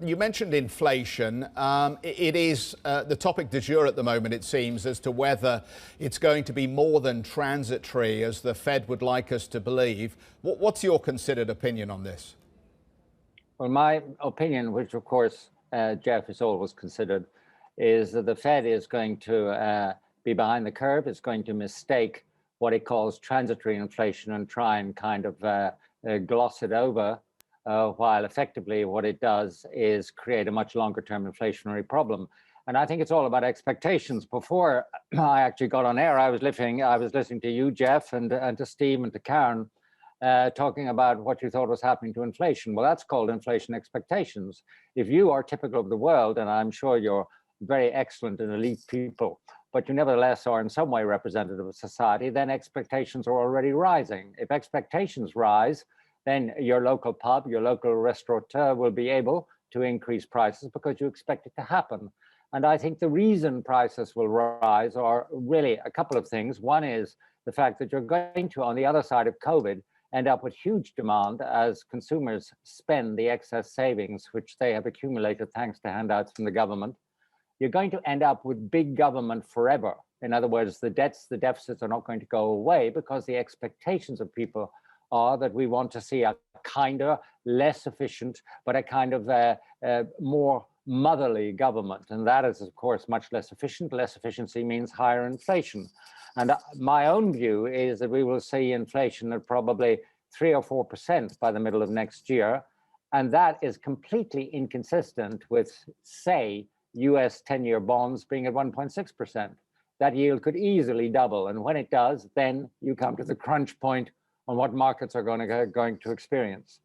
You mentioned inflation. It is the topic du jour at the moment, it seems, as to whether it's going to be more than transitory, as the Fed would like us to believe. What's your considered opinion on this? Well, my opinion, which of course, Jeff, is always considered, is that the Fed is going to be behind the curve. It's going to mistake what it calls transitory inflation and try and kind of gloss it over, while effectively what it does is create a much longer term inflationary problem. And I think it's all about expectations. Before I actually got on air, I was listening to you, Jeff, and to Steve and to Karen, talking about what you thought was happening to inflation. Well, that's called inflation expectations. If you are typical of the world, and I'm sure you're very excellent and elite people, but you nevertheless are in some way representative of society, then expectations are already rising. If expectations rise, then your local pub, your local restaurateur will be able to increase prices because you expect it to happen. And I think the reason prices will rise are really a couple of things. One is the fact that you're going to, on the other side of COVID, end up with huge demand as consumers spend the excess savings which they have accumulated thanks to handouts from the government. You're going to end up with big government forever. In other words, the deficits are not going to go away because the expectations of people are that we want to see a kinder, less efficient, but a kind of more motherly government. And that is, of course, much less efficient. Less efficiency means higher inflation. And my own view is that we will see inflation at probably 3 or 4% by the middle of next year. And that is completely inconsistent with, say, US 10-year bonds being at 1.6%. That yield could easily double. And when it does, then you come to the crunch point on what markets are going to experience.